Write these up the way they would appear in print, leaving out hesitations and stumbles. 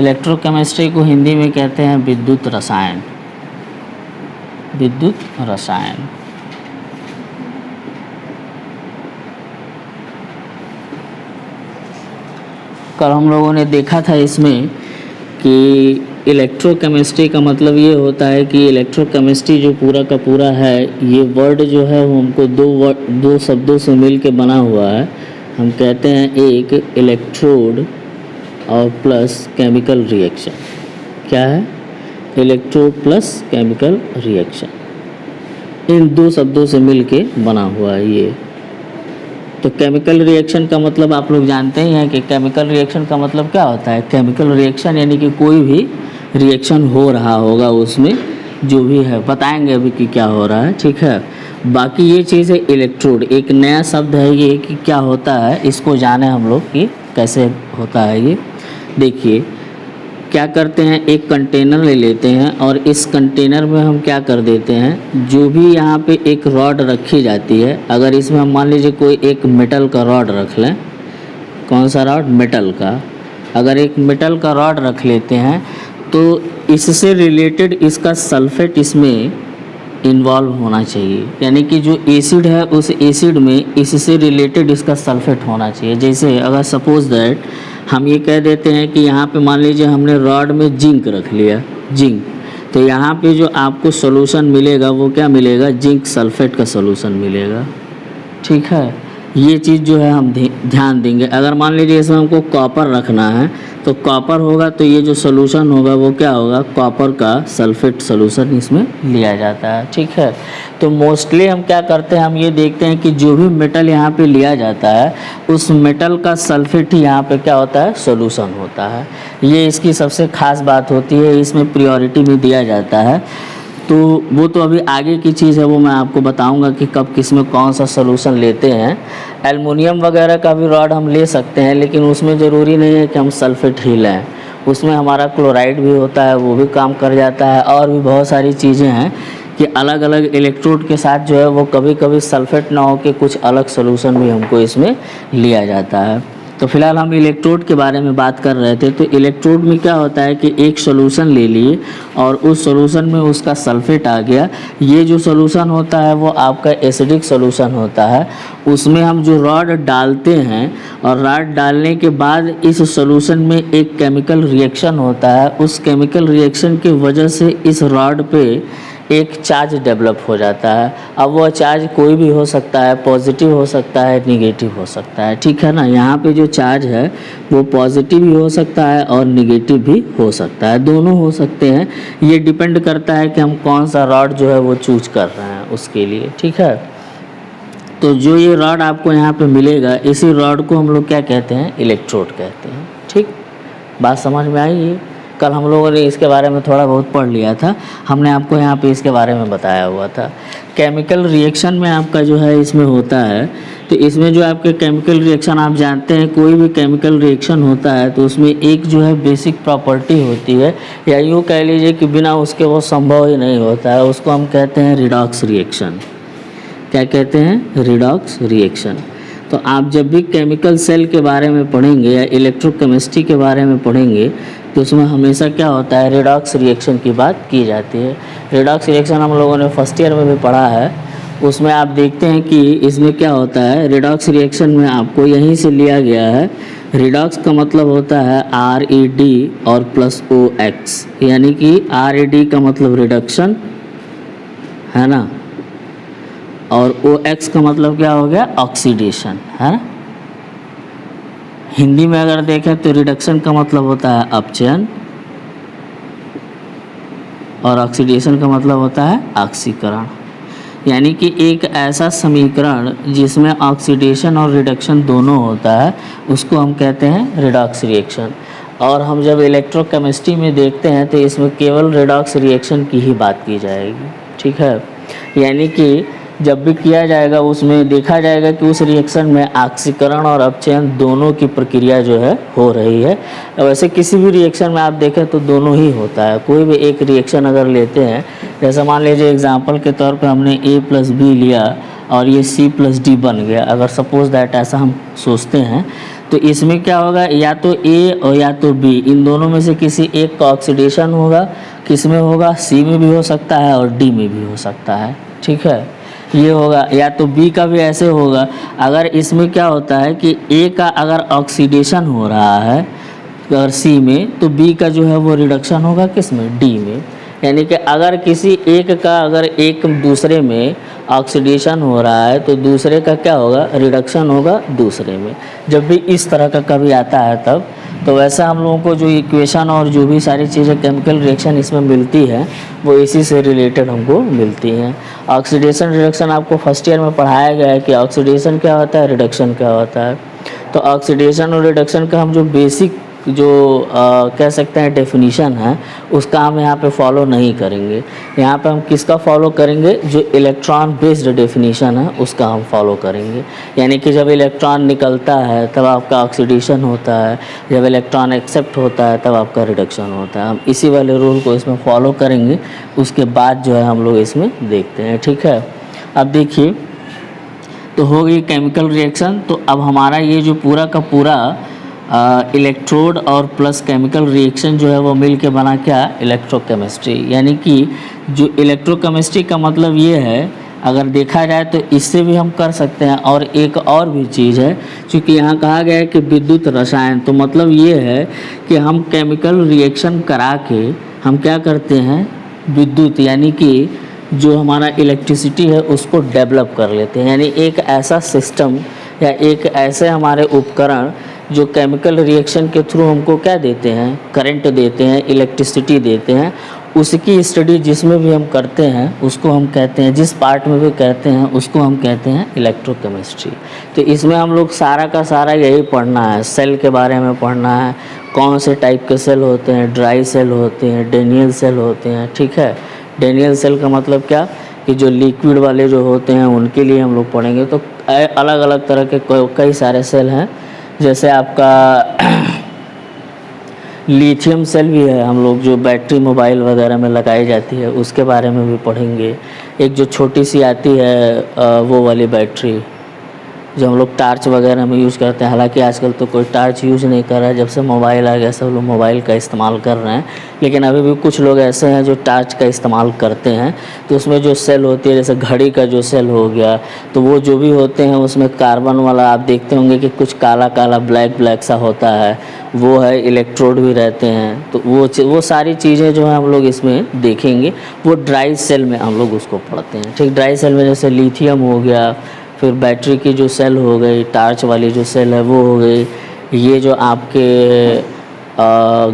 Electrochemistry को हिंदी में कहते हैं विद्युत रसायन। विद्युत रसायन। कल हम लोगों ने देखा था इसमें कि इलेक्ट्रोकेमिस्ट्री का मतलब ये होता है कि इलेक्ट्रोकेमिस्ट्री जो पूरा का पूरा है, ये वर्ड जो है वो हमको दो शब्दों से मिल के बना हुआ है। हम कहते हैं एक इलेक्ट्रोड और प्लस केमिकल रिएक्शन। क्या है? इलेक्ट्रोड प्लस केमिकल रिएक्शन, इन दो शब्दों से मिल के बना हुआ है ये। तो केमिकल रिएक्शन का मतलब आप लोग जानते ही हैं कि केमिकल रिएक्शन का मतलब क्या होता है। केमिकल रिएक्शन यानी कि कोई भी रिएक्शन हो रहा होगा, उसमें जो भी है बताएंगे अभी कि क्या हो रहा है, ठीक है। बाकी ये चीज़ है इलेक्ट्रोड, एक नया शब्द है ये कि क्या होता है, इसको जाने हम लोग कि कैसे होता है ये। देखिए क्या करते हैं, एक कंटेनर ले लेते हैं और इस कंटेनर में हम क्या कर देते हैं, जो भी यहाँ पे एक रॉड रखी जाती है, अगर इसमें हम मान लीजिए कोई एक मेटल का रॉड रख लें। कौन सा रॉड? मेटल का। अगर एक मेटल का रॉड रख लेते हैं तो इससे रिलेटेड इसका सल्फेट इसमें इन्वॉल्व होना चाहिए, यानी कि जो एसिड है उस एसिड में इससे रिलेटेड इसका सल्फेट होना चाहिए। जैसे अगर सपोज दैट हम ये कह देते हैं कि यहाँ पे मान लीजिए हमने रॉड में जिंक रख लिया, जिंक, तो यहाँ पे जो आपको सॉल्यूशन मिलेगा वो क्या मिलेगा? जिंक सल्फेट का सॉल्यूशन मिलेगा, ठीक है। ये चीज़ जो है हम ध्यान देंगे। अगर मान लीजिए इसमें हमको कॉपर रखना है तो कॉपर होगा तो ये जो सॉल्यूशन होगा वो क्या होगा? कॉपर का सल्फेट सॉल्यूशन इसमें लिया जाता है, ठीक है। तो मोस्टली हम क्या करते हैं, हम ये देखते हैं कि जो भी मेटल यहाँ पे लिया जाता है उस मेटल का सल्फेट ही यहाँ पे क्या होता है? सॉल्यूशन होता है। ये इसकी सबसे ख़ास बात होती है, इसमें प्रायोरिटी में दिया जाता है। तो वो तो अभी आगे की चीज़ है, वो मैं आपको बताऊंगा कि कब किस में कौन सा सॉल्यूशन लेते हैं। एल्युमिनियम वगैरह का भी रॉड हम ले सकते हैं, लेकिन उसमें ज़रूरी नहीं है कि हम सल्फेट ही लें, उसमें हमारा क्लोराइड भी होता है, वो भी काम कर जाता है। और भी बहुत सारी चीज़ें हैं कि अलग अलग इलेक्ट्रोड के साथ जो है वो कभी कभी सल्फेट ना हो के कुछ अलग सॉल्यूशन भी हमको इसमें लिया जाता है। तो फिलहाल हम इलेक्ट्रोड के बारे में बात कर रहे थे। तो इलेक्ट्रोड में क्या होता है कि एक सॉल्यूशन ले लिए और उस सॉल्यूशन में उसका सल्फेट आ गया। ये जो सॉल्यूशन होता है वो आपका एसिडिक सॉल्यूशन होता है। उसमें हम जो रॉड डालते हैं और रॉड डालने के बाद इस सॉल्यूशन में एक केमिकल रिएक्शन होता है। उस केमिकल रिएक्शन की वजह से इस रॉड पे एक चार्ज डेवलप हो जाता है। अब वह चार्ज कोई भी हो सकता है, पॉजिटिव हो सकता है, निगेटिव हो सकता है, ठीक है ना। यहाँ पे जो चार्ज है वो पॉजिटिव भी हो सकता है और निगेटिव भी हो सकता है, दोनों हो सकते हैं। ये डिपेंड करता है कि हम कौन सा रॉड जो है वो चूज कर रहे हैं उसके लिए, ठीक है। तो जो ये रॉड आपको यहाँ पे मिलेगा, इसी रॉड को हम लोग क्या कहते हैं? इलेक्ट्रोड कहते हैं, ठीक। बात समझ में आई है? कल हम लोगों ने इसके बारे में थोड़ा बहुत पढ़ लिया था, हमने आपको यहाँ पे इसके बारे में बताया हुआ था। केमिकल रिएक्शन में आपका जो है इसमें होता है, तो इसमें जो आपके केमिकल रिएक्शन आप जानते हैं, कोई भी केमिकल रिएक्शन होता है तो उसमें एक जो है बेसिक प्रॉपर्टी होती है, या यूँ कह लीजिए कि बिना उसके वो संभव ही नहीं होता है। उसको हम कहते हैं रिडॉक्स रिएक्शन। क्या कहते हैं? Redox reaction. तो आप जब भी केमिकल सेल के बारे में पढ़ेंगे या इलेक्ट्रोकेमिस्ट्री के बारे में पढ़ेंगे तो उसमें हमेशा क्या होता है? रिडॉक्स रिएक्शन की बात की जाती है। रिडॉक्स रिएक्शन हम लोगों ने फर्स्ट ईयर में भी पढ़ा है। उसमें आप देखते हैं कि इसमें क्या होता है, रिडॉक्स रिएक्शन में आपको यहीं से लिया गया है। रिडॉक्स का मतलब होता है RED और प्लस OX, यानी कि RED का मतलब रिडक्शन है ना, और OX का मतलब क्या हो गया? ऑक्सीडेशन, है ना। हिंदी में अगर देखें तो रिडक्शन का मतलब होता है अपचयन और ऑक्सीडेशन का मतलब होता है ऑक्सीकरण। यानी कि एक ऐसा समीकरण जिसमें ऑक्सीडेशन और रिडक्शन दोनों होता है उसको हम कहते हैं रिडॉक्स रिएक्शन। और हम जब इलेक्ट्रोकेमिस्ट्री में देखते हैं तो इसमें केवल रिडॉक्स रिएक्शन की ही बात की जाएगी, ठीक है। यानी कि जब भी किया जाएगा उसमें देखा जाएगा कि उस रिएक्शन में ऑक्सीकरण और अपचयन दोनों की प्रक्रिया जो है हो रही है। वैसे किसी भी रिएक्शन में आप देखें तो दोनों ही होता है। कोई भी एक रिएक्शन अगर लेते हैं, जैसे मान लीजिए एग्जांपल के तौर पे हमने A+B लिया और ये C+D बन गया, अगर सपोज दैट ऐसा हम सोचते हैं, तो इसमें क्या होगा, या तो ए और या तो बी, इन दोनों में से किसी एक का ऑक्सीडेशन होगा। किस में होगा, सी में भी हो सकता है और डी में भी हो सकता है, ठीक है। ये होगा, या तो बी का भी ऐसे होगा। अगर इसमें क्या होता है कि ए का अगर ऑक्सीडेशन हो रहा है अगर सी में, तो बी का जो है वो रिडक्शन होगा किस में, डी में। यानी कि अगर किसी एक का अगर एक दूसरे में ऑक्सीडेशन हो रहा है तो दूसरे का क्या होगा, रिडक्शन होगा दूसरे में। जब भी इस तरह का कभी आता है तब, तो वैसा हम लोगों को जो इक्वेशन और जो भी सारी चीज़ें केमिकल रिएक्शन इसमें मिलती है वो इसी से रिलेटेड हमको मिलती हैं। ऑक्सीडेशन रिडक्शन आपको फर्स्ट ईयर में पढ़ाया गया है कि ऑक्सीडेशन क्या होता है, रिडक्शन क्या होता है। तो ऑक्सीडेशन और रिडक्शन का हम जो बेसिक जो कह सकते हैं डेफिनीशन है, उसका हम यहाँ पे फॉलो नहीं करेंगे। यहाँ पे हम किसका फॉलो करेंगे, जो इलेक्ट्रॉन बेस्ड डेफिनीशन है उसका हम फॉलो करेंगे। यानी कि जब इलेक्ट्रॉन निकलता है तब आपका ऑक्सीडेशन होता है, जब इलेक्ट्रॉन एक्सेप्ट होता है तब आपका रिडक्शन होता है। हम इसी वाले रूल को इसमें फॉलो करेंगे, उसके बाद जो है हम लोग इसमें देखते हैं, ठीक है। अब देखिए, तो हो गई केमिकल रिएक्शन। तो अब हमारा ये जो पूरा का पूरा इलेक्ट्रोड और प्लस केमिकल रिएक्शन जो है वो मिल के बना क्या, इलेक्ट्रोकेमिस्ट्री। यानी कि जो इलेक्ट्रोकेमिस्ट्री का मतलब ये है, अगर देखा जाए तो इससे भी हम कर सकते हैं। और एक और भी चीज़ है, क्योंकि यहाँ कहा गया है कि विद्युत रसायन, तो मतलब ये है कि हम केमिकल रिएक्शन करा के हम क्या करते हैं, विद्युत यानी कि जो हमारा इलेक्ट्रिसिटी है उसको डेवलप कर लेते हैं। यानी एक ऐसा सिस्टम या एक ऐसे हमारे उपकरण जो केमिकल रिएक्शन के थ्रू हमको क्या देते हैं, करंट देते हैं, इलेक्ट्रिसिटी देते हैं, उसकी स्टडी जिसमें भी हम करते हैं उसको हम कहते हैं, जिस पार्ट में भी कहते हैं उसको हम कहते हैं इलेक्ट्रोकेमिस्ट्री। तो इसमें हम लोग सारा का सारा यही पढ़ना है, सेल के बारे में पढ़ना है, कौन से टाइप के सेल होते हैं, ड्राई सेल होते हैं, डेनियल सेल होते हैं, ठीक है। डेनियल सेल का मतलब क्या, कि जो लिक्विड वाले जो होते हैं उनके लिए हम लोग पढ़ेंगे। तो अलग अलग तरह के कई सारे सेल हैं, जैसे आपका लिथियम सेल भी है, हम लोग जो बैटरी मोबाइल वगैरह में लगाई जाती है उसके बारे में भी पढ़ेंगे। एक जो छोटी सी आती है वो वाली बैटरी जो हम लोग टार्च वगैरह में यूज़ करते हैं, हालांकि आजकल तो कोई टार्च यूज़ नहीं कर रहा है, जब से मोबाइल आ गया सब लोग मोबाइल का इस्तेमाल कर रहे हैं, लेकिन अभी भी कुछ लोग ऐसे हैं जो टार्च का इस्तेमाल करते हैं। तो उसमें जो सेल होती है, जैसे घड़ी का जो सेल हो गया, तो वो जो भी होते हैं उसमें कार्बन वाला आप देखते होंगे कि कुछ काला काला ब्लैक ब्लैक सा होता है, वो है, इलेक्ट्रोड भी रहते हैं। तो वो सारी चीज़ें जो है हम लोग इसमें देखेंगे। वो ड्राई सेल में हम लोग उसको पढ़ते हैं, ठीक। ड्राई सेल में जैसे लिथियम हो गया, फिर बैटरी की जो सेल हो गई, टार्च वाली जो सेल है वो हो गई, ये जो आपके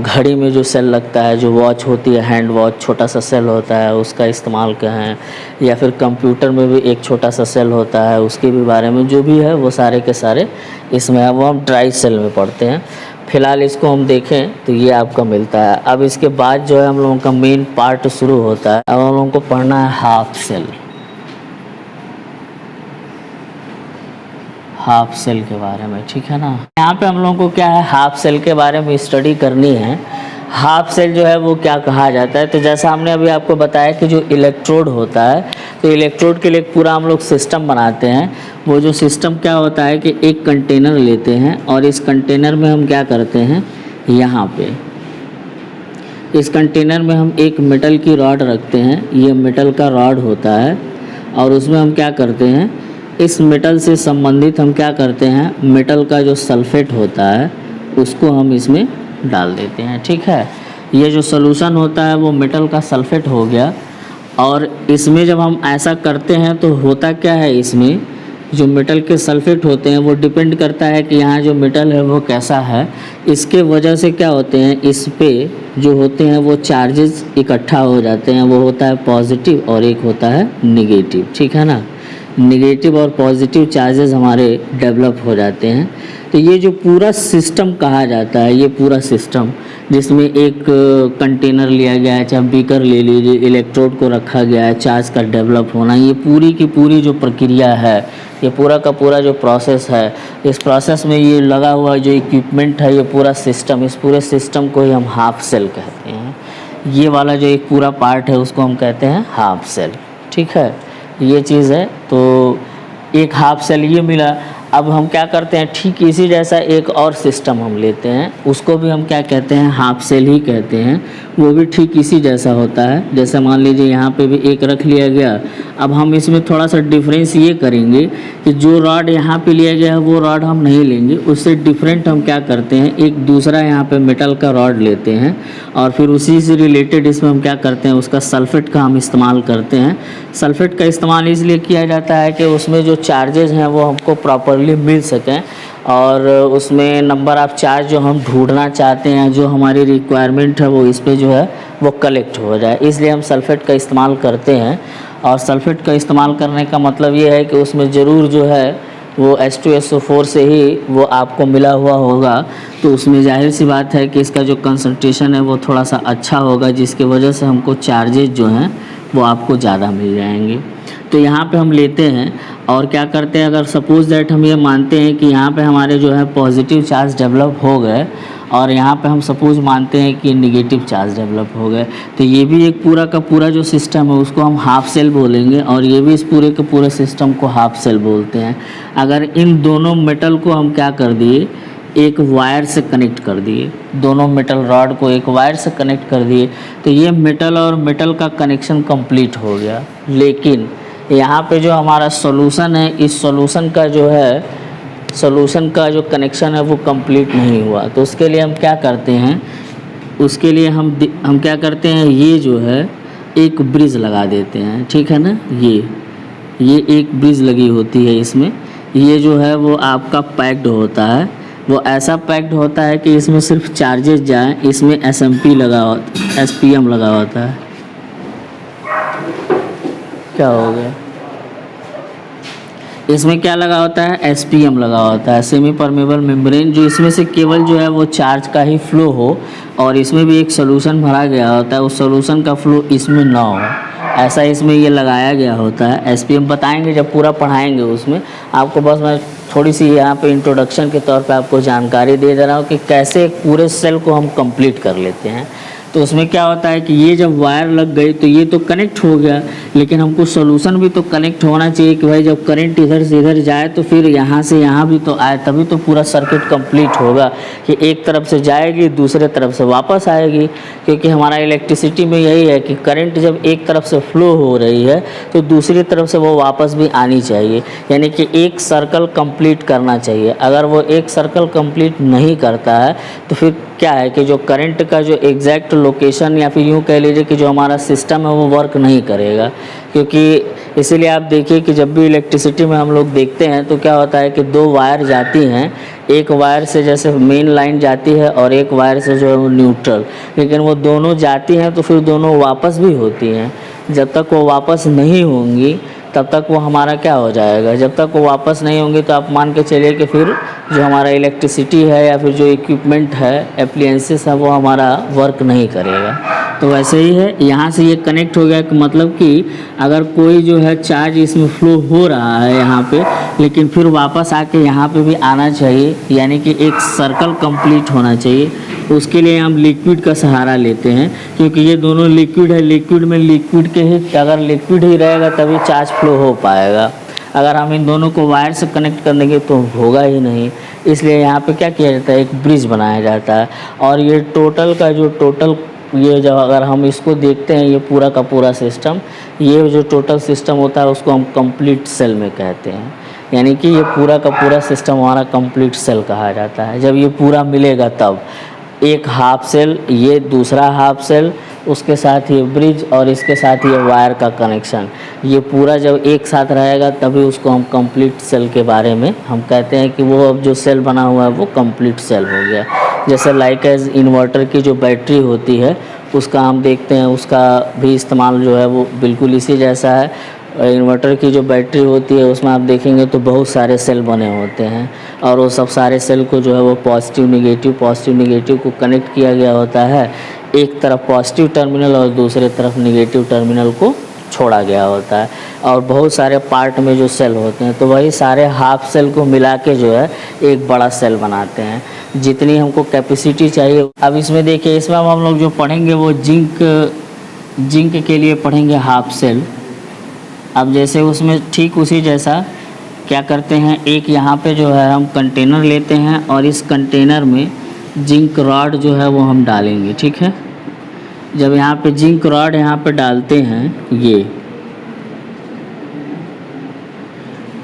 घड़ी में जो सेल लगता है, जो वॉच होती है, हैंड वॉच, छोटा सा सेल होता है, उसका इस्तेमाल करें, या फिर कंप्यूटर में भी एक छोटा सा सेल होता है, उसके भी बारे में जो भी है वो सारे के सारे इसमें है, वो हम ड्राई सेल में पढ़ते हैं। फिलहाल इसको हम देखें तो ये आपका मिलता है। अब इसके बाद जो है हम लोगों का मेन पार्ट शुरू होता है। अब हम लोगों को पढ़ना है हाफ सेल, हाफ सेल के बारे में, ठीक है ना। यहाँ पे हम लोगों को क्या है, हाफ सेल के बारे में स्टडी करनी है। हाफ सेल जो है वो क्या कहा जाता है, तो जैसा हमने अभी आपको बताया कि जो इलेक्ट्रोड होता है, तो इलेक्ट्रोड के लिए पूरा हम लोग सिस्टम बनाते हैं। वो जो सिस्टम क्या होता है कि एक कंटेनर लेते हैं और इस कंटेनर में हम क्या करते हैं, यहाँ पे इस कंटेनर में हम एक मेटल की रॉड रखते हैं, ये मेटल का रॉड होता है, और उसमें हम क्या करते हैं, इस मेटल से संबंधित हम क्या करते हैं, मेटल का जो सल्फेट होता है उसको हम इसमें डाल देते हैं, ठीक है। ये जो सॉल्यूशन होता है वो मेटल का सल्फेट हो गया। और इसमें जब हम ऐसा करते हैं तो होता क्या है, इसमें जो मेटल के सल्फेट होते हैं वो डिपेंड करता है कि यहाँ जो मेटल है वो कैसा है। इसके वजह से क्या होते हैं, इस पे जो होते हैं वो चार्जेस इकट्ठा हो जाते हैं, वो होता है पॉजिटिव और एक होता है निगेटिव, ठीक है ना। निगेटिव और पॉजिटिव चार्जेस हमारे डेवलप हो जाते हैं। तो ये जो पूरा सिस्टम कहा जाता है, ये पूरा सिस्टम जिसमें एक कंटेनर लिया गया है, चाहे बीकर ले लीजिए, इलेक्ट्रोड को रखा गया है, चार्ज का डेवलप होना, ये पूरी की पूरी जो प्रक्रिया है, ये पूरा का पूरा जो प्रोसेस है, इस प्रोसेस में ये लगा हुआ जो इक्विपमेंट है, ये पूरा सिस्टम, इस पूरे सिस्टम को ही हम हाफ सेल कहते हैं। ये वाला जो एक पूरा पार्ट है उसको हम कहते हैं हाफ सेल, ठीक है। ये चीज़ है। तो एक हाफ सेल ये मिला। अब हम क्या करते हैं, ठीक इसी जैसा एक और सिस्टम हम लेते हैं, उसको भी हम क्या कहते हैं, हाफ सेल ही कहते हैं। वो भी ठीक इसी जैसा होता है। जैसे मान लीजिए यहाँ पे भी एक रख लिया गया। अब हम इसमें थोड़ा सा डिफरेंस ये करेंगे कि जो रॉड यहाँ पे लिया गया है वो रॉड हम नहीं लेंगे, उससे डिफरेंट हम क्या करते हैं, एक दूसरा यहाँ पे मेटल का रॉड लेते हैं और फिर उसी से रिलेटेड इसमें हम क्या करते हैं, उसका सल्फेट का हम इस्तेमाल करते हैं। सल्फेट का इस्तेमाल इसलिए किया जाता है कि उसमें जो चार्जेस हैं वो हमको प्रॉपरली मिल सकें और उसमें नंबर ऑफ़ चार्ज जो हम ढूंढना चाहते हैं, जो हमारी रिक्वायरमेंट है वो इस पे जो है वो कलेक्ट हो जाए, इसलिए हम सल्फेट का इस्तेमाल करते हैं। और सल्फेट का इस्तेमाल करने का मतलब ये है कि उसमें ज़रूर जो है वो H2SO4 से ही वो आपको मिला हुआ होगा, तो उसमें जाहिर सी बात है कि इसका जो कंसंट्रेशन है वो थोड़ा सा अच्छा होगा, जिसकी वजह से हमको चार्जेस जो हैं वो आपको ज़्यादा मिल जाएंगे। तो यहाँ पे हम लेते हैं और क्या करते हैं, अगर सपोज़ दैट हम ये मानते हैं कि यहाँ पे हमारे जो है पॉजिटिव चार्ज डेवलप हो गए और यहाँ पे हम सपोज़ मानते हैं कि नेगेटिव चार्ज डेवलप हो गए, तो ये भी एक पूरा का पूरा जो सिस्टम है उसको हम हाफ सेल बोलेंगे और ये भी इस पूरे के पूरे सिस्टम को हाफ सेल बोलते हैं। अगर इन दोनों मेटल को हम क्या कर दिए, एक वायर से कनेक्ट कर दिए, दोनों मेटल रॉड को एक वायर से कनेक्ट कर दिए, तो ये मेटल और मेटल का कनेक्शन कंप्लीट हो गया। लेकिन यहाँ पे जो हमारा सॉल्यूशन है, इस सॉल्यूशन का जो है, सॉल्यूशन का जो कनेक्शन है वो कंप्लीट नहीं हुआ, तो उसके लिए हम क्या करते हैं, उसके लिए हम क्या करते हैं, ये जो है एक ब्रिज लगा देते हैं, ठीक है ना। ये एक ब्रिज लगी होती है इसमें, ये जो है वो आपका पैक्ड होता है, वो ऐसा पैक्ड होता है कि इसमें सिर्फ चार्जेस जाएं, इसमें SMP लगा होता, SPM लगा होता है। क्या हो गया, इसमें क्या लगा होता है, SPM लगा होता है, सेमी परमेबल मेम्ब्रेन, जो इसमें से केवल जो है वो चार्ज का ही फ्लो हो और इसमें भी एक सोल्यूशन भरा गया होता है, उस सोल्यूशन का फ्लो इसमें ना हो, ऐसा इसमें ये लगाया गया होता है। SPM बताएंगे जब पूरा पढ़ाएंगे उसमें, आपको बस मैं थोड़ी सी यहाँ पे इंट्रोडक्शन के तौर पे आपको जानकारी दे रहा हूँ कि कैसे एक पूरे सेल को हम कंप्लीट कर लेते हैं। तो उसमें क्या होता है कि ये जब वायर लग गई तो ये तो कनेक्ट हो गया, लेकिन हमको सॉल्यूशन भी तो कनेक्ट होना चाहिए कि भाई जब करंट इधर से इधर जाए तो फिर यहाँ से यहाँ भी तो आए, तभी तो पूरा सर्किट कंप्लीट होगा कि एक तरफ से जाएगी दूसरे तरफ से वापस आएगी। क्योंकि हमारा इलेक्ट्रिसिटी में यही है कि करंट जब एक तरफ से फ्लो हो रही है तो दूसरी तरफ से वो वापस भी आनी चाहिए, यानी कि एक सर्कल कंप्लीट करना चाहिए। अगर वो एक सर्कल कंप्लीट नहीं करता है तो फिर क्या है कि जो करंट का जो एग्जैक्ट लोकेशन या फिर यूँ कह लीजिए कि जो हमारा सिस्टम है वो वर्क नहीं करेगा। क्योंकि इसीलिए आप देखिए कि जब भी इलेक्ट्रिसिटी में हम लोग देखते हैं तो क्या होता है कि दो वायर जाती हैं, एक वायर से जैसे मेन लाइन जाती है और एक वायर से जो है वो न्यूट्रल, लेकिन वो दोनों जाती हैं तो फिर दोनों वापस भी होती हैं। जब तक वो वापस नहीं होंगी तब तक वो हमारा क्या हो जाएगा, जब तक वो वापस नहीं होंगी तो आप मान के चलिए कि फिर जो हमारा इलेक्ट्रिसिटी है या फिर जो इक्विपमेंट है, एप्लियंसेस है, वो हमारा वर्क नहीं करेगा। तो वैसे ही है, यहाँ से ये कनेक्ट हो गया कि मतलब कि अगर कोई जो है चार्ज इसमें फ्लो हो रहा है यहाँ पे, लेकिन फिर वापस आके यहाँ पे भी आना चाहिए, यानी कि एक सर्कल कंप्लीट होना चाहिए। उसके लिए हम लिक्विड का सहारा लेते हैं, क्योंकि ये दोनों लिक्विड है, लिक्विड में लिक्विड के ही, अगर लिक्विड ही रहेगा तभी चार्ज फ्लो हो पाएगा। अगर हम इन दोनों को वायर से कनेक्ट कर देंगे तो होगा ही नहीं। इसलिए यहाँ पे क्या किया जाता है, एक ब्रिज बनाया जाता है। और ये टोटल का जो टोटल, ये जब अगर हम इसको देखते हैं, ये पूरा का पूरा सिस्टम, ये जो टोटल सिस्टम होता है उसको हम कंप्लीट सेल में कहते हैं। यानी कि ये पूरा का पूरा सिस्टम हमारा कंप्लीट सेल कहा जाता है। जब ये पूरा मिलेगा तब एक हाफ सेल, ये दूसरा हाफ सेल, उसके साथ ये ब्रिज और इसके साथ ये वायर का कनेक्शन, ये पूरा जब एक साथ रहेगा तभी उसको हम कंप्लीट सेल के बारे में हम कहते हैं कि वो अब जो सेल बना हुआ है वो कंप्लीट सेल हो गया। जैसे लाइक एज इन्वर्टर की जो बैटरी होती है उसका हम देखते हैं, उसका भी इस्तेमाल जो है वो बिल्कुल इसी जैसा है। इन्वर्टर की जो बैटरी होती है उसमें आप देखेंगे तो बहुत सारे सेल बने होते हैं और वो सब सारे सेल को जो है वो पॉजिटिव निगेटिव को कनेक्ट किया गया होता है। एक तरफ पॉजिटिव टर्मिनल और दूसरे तरफ निगेटिव टर्मिनल को छोड़ा गया होता है। और बहुत सारे पार्ट में जो सेल होते हैं तो वही सारे हाफ सेल को मिला के जो है एक बड़ा सेल बनाते हैं, जितनी हमको कैपेसिटी चाहिए। अब इसमें देखिए, इसमें हम लोग जो पढ़ेंगे वो जिंक के लिए पढ़ेंगे हाफ सेल। अब जैसे उसमें ठीक उसी जैसा क्या करते हैं, एक यहाँ पे जो है हम कंटेनर लेते हैं और इस कंटेनर में जिंक रॉड जो है वो हम डालेंगे। ठीक है, जब यहाँ पे जिंक रॉड यहाँ पे डालते हैं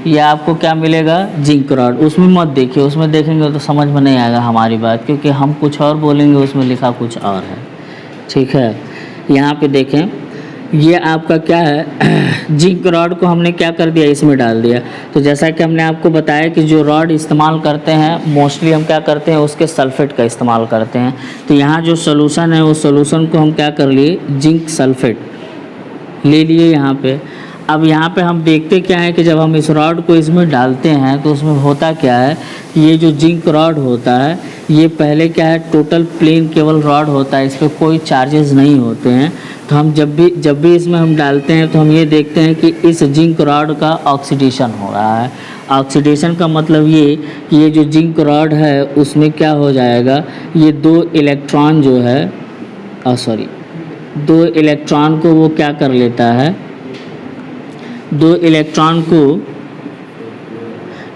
ये आपको क्या मिलेगा, जिंक रॉड। उसमें मत देखिए, उसमें देखेंगे तो समझ में नहीं आएगा हमारी बात, क्योंकि हम कुछ और बोलेंगे, उसमें लिखा कुछ और है। ठीक है, यहाँ पे देखें, ये आपका क्या है, जिंक रॉड को हमने क्या कर दिया, इसमें डाल दिया। तो जैसा कि हमने आपको बताया कि जो रॉड इस्तेमाल करते हैं मोस्टली हम क्या करते हैं, उसके सल्फेट का इस्तेमाल करते हैं। तो यहाँ जो सोलूशन है, उस सोलूशन को हम क्या कर लिए, जिंक सल्फेट ले लिए यहाँ पे। अब यहाँ पे हम देखते क्या है कि जब हम इस रॉड को इसमें डालते हैं तो उसमें होता क्या है, ये जो जिंक रॉड होता है ये पहले क्या है, टोटल प्लेन केवल रॉड होता है, इस पर कोई चार्जेस नहीं होते हैं। तो हम जब भी इसमें हम डालते हैं तो हम ये देखते हैं कि इस जिंक रॉड का ऑक्सीडेशन हो रहा है। ऑक्सीडेशन का मतलब ये कि ये जो जिंक रॉड है उसमें क्या हो जाएगा, ये दो इलेक्ट्रॉन जो है दो इलेक्ट्रॉन को वो क्या कर लेता है, दो इलेक्ट्रॉन को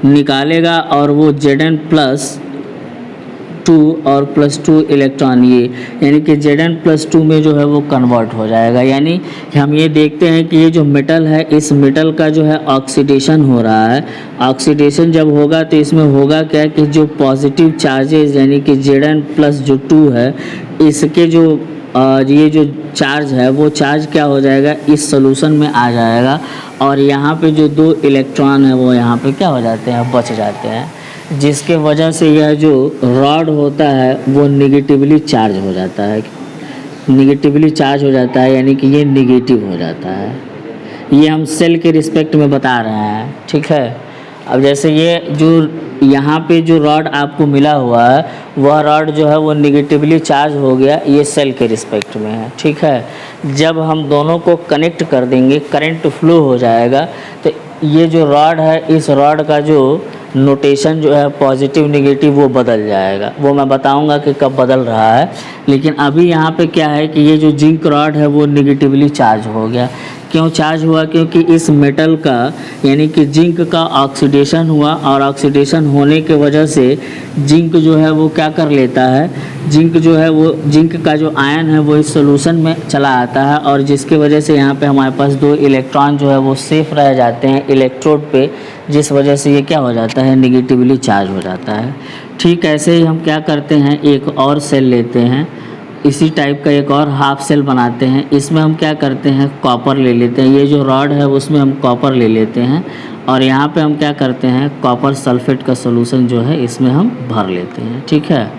निकालेगा और वो Zn+2 और +2 इलेक्ट्रॉन ये, यानी कि Zn+2 में जो है वो कन्वर्ट हो जाएगा। यानी हम ये देखते हैं कि ये जो मेटल है, इस मेटल का जो है ऑक्सीडेशन हो रहा है। ऑक्सीडेशन जब होगा तो इसमें होगा क्या कि जो पॉजिटिव चार्जेस यानी कि Zn+2 है, इसके जो ये जो चार्ज है वो चार्ज क्या हो जाएगा, इस सोल्यूशन में आ जाएगा और यहाँ पे जो दो इलेक्ट्रॉन है वो यहाँ पे क्या हो जाते हैं, बच जाते हैं, जिसके वजह से यह जो रॉड होता है वो निगेटिवली चार्ज हो जाता है, निगेटिवली चार्ज हो जाता है, यानी कि ये निगेटिव हो जाता है। ये हम सेल के रिस्पेक्ट में बता रहे हैं। ठीक है, अब जैसे ये जो यहाँ पे जो रॉड आपको मिला हुआ है वह रॉड जो है वो निगेटिवली चार्ज हो गया, ये सेल के रिस्पेक्ट में है। ठीक है, जब हम दोनों को कनेक्ट कर देंगे, करंट फ्लो हो जाएगा, तो ये जो रॉड है, इस रॉड का जो नोटेशन जो है पॉजिटिव निगेटिव वो बदल जाएगा। वो मैं बताऊंगा कि कब बदल रहा है, लेकिन अभी यहाँ पे क्या है कि ये जो जिंक रॉड है वो निगेटिवली चार्ज हो गया। क्यों चार्ज हुआ, क्योंकि इस मेटल का यानी कि जिंक का ऑक्सीडेशन हुआ और ऑक्सीडेशन होने के वजह से जिंक जो है वो क्या कर लेता है, जिंक जो है वो जिंक का जो आयन है वो इस सोल्यूशन में चला आता है और जिसके वजह से यहाँ पे हमारे पास दो इलेक्ट्रॉन जो है वो सेफ रह जाते हैं इलेक्ट्रोड पे, जिस वजह से ये क्या हो जाता है, निगेटिवली चार्ज हो जाता है। ठीक ऐसे ही हम क्या करते हैं, एक और सेल लेते हैं, इसी टाइप का एक और हाफ सेल बनाते हैं। इसमें हम क्या करते हैं, कॉपर ले लेते हैं। ये जो रॉड है उसमें हम कॉपर ले लेते हैं और यहाँ पे हम क्या करते हैं, कॉपर सल्फेट का सोल्यूशन जो है इसमें हम भर लेते हैं। ठीक है,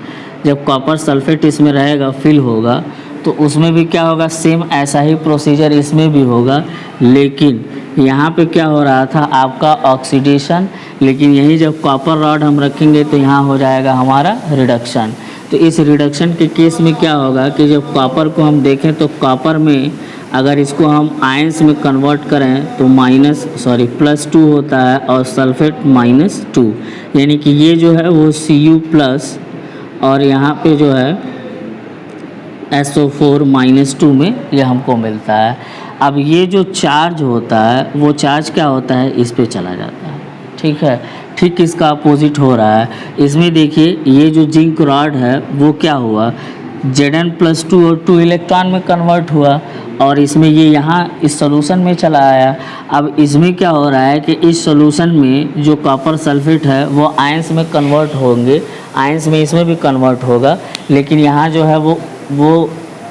जब कॉपर सल्फेट इसमें रहेगा, फिल होगा, तो उसमें भी क्या होगा, सेम ऐसा ही प्रोसीजर इसमें भी होगा, लेकिन यहाँ पे क्या हो रहा था आपका ऑक्सीडेशन, लेकिन यही जब कॉपर रॉड हम रखेंगे तो यहाँ हो जाएगा हमारा रिडक्शन। तो इस रिडक्शन के केस में क्या होगा कि जब कॉपर को हम देखें तो कॉपर में अगर इसको हम आयंस में कन्वर्ट करें तो +2 होता है और सल्फेट -2, यानी कि ये जो है वो Cu+ और यहाँ पे जो है SO4 -2 में ये हमको मिलता है। अब ये जो चार्ज होता है वो चार्ज क्या होता है, इस पे चला जाता है। ठीक है, ठीक इसका अपोजिट हो रहा है। इसमें देखिए ये जो जिंक रॉड है वो क्या हुआ, Zn+2 और 2 इलेक्ट्रॉन में कन्वर्ट हुआ और इसमें ये यहाँ इस सोल्यूशन में चला आया। अब इसमें क्या हो रहा है कि इस सोल्यूशन में जो कॉपर सल्फेट है वो आयंस में कन्वर्ट होंगे, आयंस में इसमें भी कन्वर्ट होगा, लेकिन यहाँ जो है वो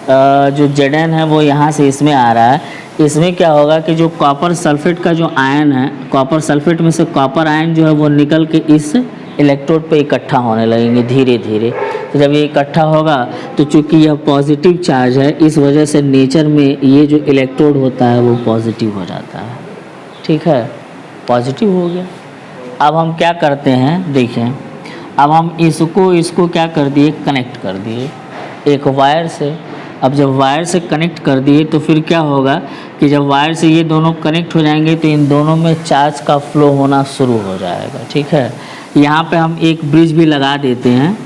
जो Zn है वो यहाँ से इसमें आ रहा है। इसमें क्या होगा कि जो कॉपर सल्फेट का जो आयन है, कॉपर सल्फेट में से कॉपर आयन जो है वो निकल के इस इलेक्ट्रोड पे इकट्ठा होने लगेंगे धीरे धीरे। तो जब ये इकट्ठा होगा तो चूँकि यह पॉजिटिव चार्ज है, इस वजह से नेचर में ये जो इलेक्ट्रोड होता है वो पॉजिटिव हो जाता है। ठीक है, पॉजिटिव हो गया। अब हम क्या करते हैं, देखें, अब हम इसको क्या कर दिए, कनेक्ट कर दिए एक वायर से। अब जब वायर से कनेक्ट कर दिए तो फिर क्या होगा कि जब वायर से ये दोनों कनेक्ट हो जाएंगे तो इन दोनों में चार्ज का फ्लो होना शुरू हो जाएगा। ठीक है, यहाँ पे हम एक ब्रिज भी लगा देते हैं,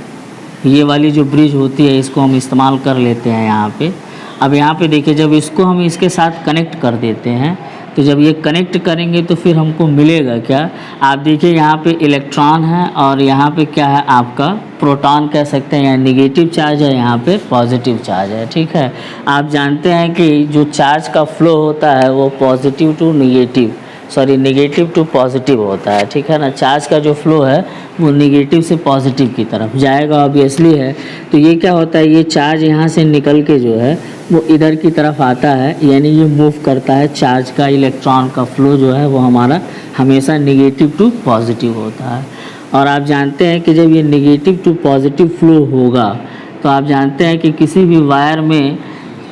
ये वाली जो ब्रिज होती है इसको हम इस्तेमाल कर लेते हैं यहाँ पे। अब यहाँ पे देखिए जब इसको हम इसके साथ कनेक्ट कर देते हैं तो जब ये कनेक्ट करेंगे तो फिर हमको मिलेगा क्या, आप देखिए यहाँ पे इलेक्ट्रॉन है और यहाँ पे क्या है आपका प्रोटॉन कह सकते हैं, या नेगेटिव चार्ज है, यहाँ पे पॉजिटिव चार्ज है। ठीक है, आप जानते हैं कि जो चार्ज का फ्लो होता है वो positive to negative, sorry negative to positive होता है। ठीक है ना, चार्ज का जो फ्लो है वो नेगेटिव से पॉजिटिव की तरफ जाएगा, ऑब्वियसली है। तो ये क्या होता है, ये चार्ज यहाँ से निकल के जो है वो इधर की तरफ आता है, यानी ये मूव करता है। चार्ज का इलेक्ट्रॉन का फ्लो जो है वो हमारा हमेशा नेगेटिव टू पॉजिटिव होता है। और आप जानते हैं कि जब ये नेगेटिव टू पॉजिटिव फ्लो होगा तो आप जानते हैं कि किसी भी वायर में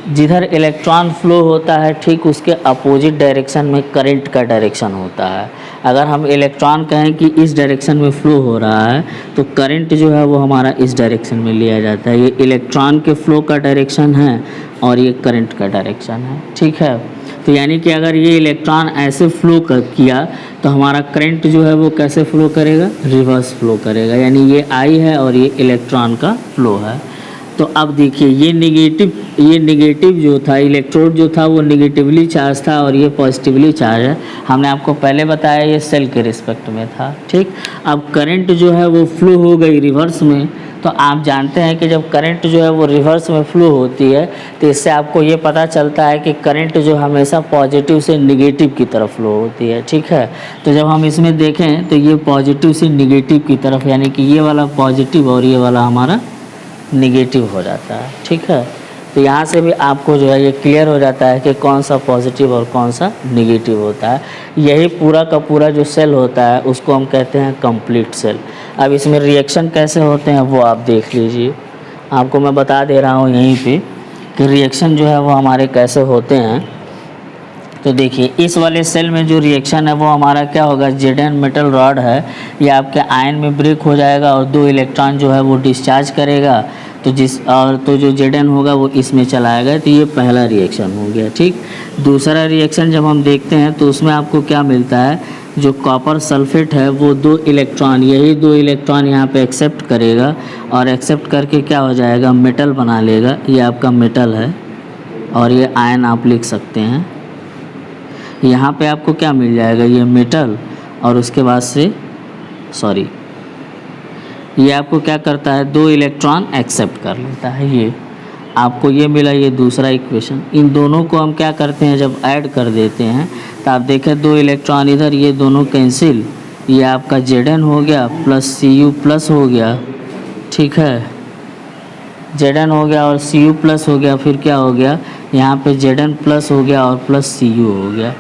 जिधर इलेक्ट्रॉन फ्लो होता है ठीक उसके अपोजिट डायरेक्शन में करंट का डायरेक्शन होता है। अगर हम इलेक्ट्रॉन कहें कि इस डायरेक्शन में फ़्लो हो रहा है तो करंट जो है वो हमारा इस डायरेक्शन में लिया जाता है। ये इलेक्ट्रॉन के फ़्लो का डायरेक्शन है और ये करंट का डायरेक्शन है। ठीक है, तो यानी कि अगर ये इलेक्ट्रॉन ऐसे फ़्लो किया तो हमारा करंट जो है वो कैसे फ़्लो करेगा, रिवर्स फ़्लो करेगा। यानी ये आई है और ये इलेक्ट्रॉन का फ़्लो है। तो अब देखिए ये नेगेटिव जो था, इलेक्ट्रोड जो था वो नेगेटिवली चार्ज था और ये पॉजिटिवली चार्ज है। हमने आपको पहले बताया ये सेल के रिस्पेक्ट में था। ठीक, अब करंट जो है वो फ्लो हो गई रिवर्स में। तो आप जानते हैं कि जब करंट जो है वो रिवर्स में फ्लो होती है तो इससे आपको ये पता चलता है कि करंट जो हमेशा पॉजिटिव से नेगेटिव की तरफ फ्लो होती है। ठीक है, तो जब हम इसमें देखें तो ये पॉजिटिव से नेगेटिव की तरफ, यानी कि ये वाला पॉजिटिव और ये वाला हमारा नेगेटिव हो जाता है। ठीक है, तो यहाँ से भी आपको जो है ये क्लियर हो जाता है कि कौन सा पॉजिटिव और कौन सा नेगेटिव होता है। यही पूरा का पूरा जो सेल होता है उसको हम कहते हैं कंप्लीट सेल। अब इसमें रिएक्शन कैसे होते हैं वो आप देख लीजिए, आपको मैं बता दे रहा हूँ यहीं पे कि रिएक्शन जो है वो हमारे कैसे होते हैं। तो देखिए इस वाले सेल में जो रिएक्शन है वो हमारा क्या होगा, जेडन मेटल रॉड है, ये आपके आयन में ब्रेक हो जाएगा और 2 इलेक्ट्रॉन जो है वो डिस्चार्ज करेगा। तो जो जेडन होगा वो इसमें चलाएगा। तो ये पहला रिएक्शन हो गया। ठीक, दूसरा रिएक्शन जब हम देखते हैं तो उसमें आपको क्या मिलता है, जो कॉपर सल्फेट है वो 2 इलेक्ट्रॉन, यही 2 इलेक्ट्रॉन यहाँ पे एक्सेप्ट करेगा और एक्सेप्ट करके क्या हो जाएगा, मेटल बना लेगा। ये आपका मेटल है और ये आयन आप लिख सकते हैं। यहाँ पे आपको क्या मिल जाएगा, ये मेटल, और उसके बाद से ये आपको क्या करता है, 2 इलेक्ट्रॉन एक्सेप्ट कर लेता है। ये आपको ये मिला, ये दूसरा इक्वेशन। इन दोनों को हम क्या करते हैं, जब ऐड कर देते हैं तो आप देखें 2 इलेक्ट्रॉन इधर, ये दोनों कैंसिल, ये आपका Zn हो गया प्लस Cu प्लस हो गया। ठीक है, Zn हो गया और Cu प्लस हो गया, फिर क्या हो गया, यहाँ पे Zn प्लस हो गया और प्लस Cu हो गया।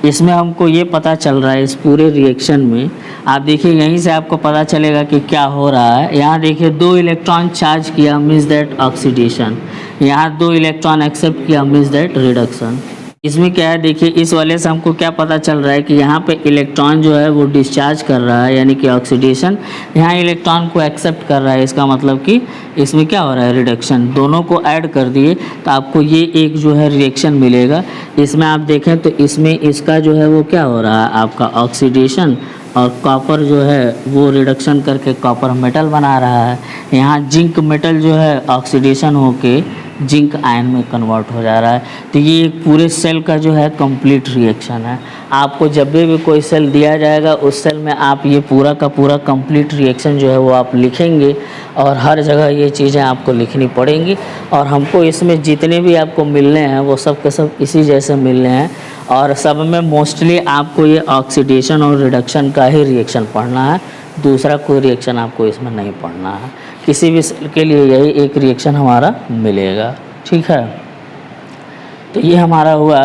इसमें हमको ये पता चल रहा है, इस पूरे रिएक्शन में आप देखिए यहीं से आपको पता चलेगा कि क्या हो रहा है। यहाँ देखिए 2 इलेक्ट्रॉन चार्ज किया, मीन्स दैट ऑक्सीडेशन। यहाँ 2 इलेक्ट्रॉन एक्सेप्ट किया, मीन्स दैट रिडक्शन। इसमें क्या है, देखिए इस वाले से हमको क्या पता चल रहा है कि यहाँ पे इलेक्ट्रॉन जो है वो डिस्चार्ज कर रहा है, यानी कि ऑक्सीडेशन। यहाँ इलेक्ट्रॉन को एक्सेप्ट कर रहा है, इसका मतलब कि इसमें क्या हो रहा है, रिडक्शन। दोनों को ऐड कर दिए तो आपको ये एक जो है रिएक्शन मिलेगा। इसमें आप देखें तो इसमें इसका जो है वो क्या हो रहा है, आपका ऑक्सीडेशन, और कॉपर जो है वो रिडक्शन करके कॉपर मेटल बना रहा है। यहाँ जिंक मेटल जो है ऑक्सीडेशन होके जिंक आयन में कन्वर्ट हो जा रहा है। तो ये एक पूरे सेल का जो है कंप्लीट रिएक्शन है। आपको जब भी कोई सेल दिया जाएगा उस सेल में आप ये पूरा का पूरा कंप्लीट रिएक्शन जो है वो आप लिखेंगे और हर जगह ये चीज़ें आपको लिखनी पड़ेंगी। और हमको इसमें जितने भी आपको मिलने हैं वो सब के सब इसी जैसे मिलने हैं और सब में मोस्टली आपको ये ऑक्सीडेशन और रिडक्शन का ही रिएक्शन पढ़ना है, दूसरा कोई रिएक्शन आपको इसमें नहीं पढ़ना है। किसी भी सेल के लिए यही एक रिएक्शन हमारा मिलेगा। ठीक है, तो ये हमारा हुआ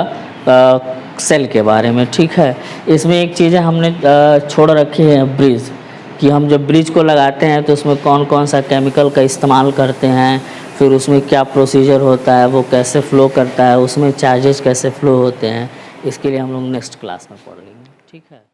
सेल के बारे में। ठीक है, इसमें एक चीज़ें हमने छोड़ रखी है, ब्रिज, कि हम जब ब्रिज को लगाते हैं तो उसमें कौन कौन सा केमिकल का इस्तेमाल करते हैं, फिर उसमें क्या प्रोसीजर होता है, वो कैसे फ़्लो करता है, उसमें चार्जेस कैसे फ़्लो होते हैं, इसके लिए हम लोग नेक्स्ट क्लास में पढ़ लेंगे। ठीक है।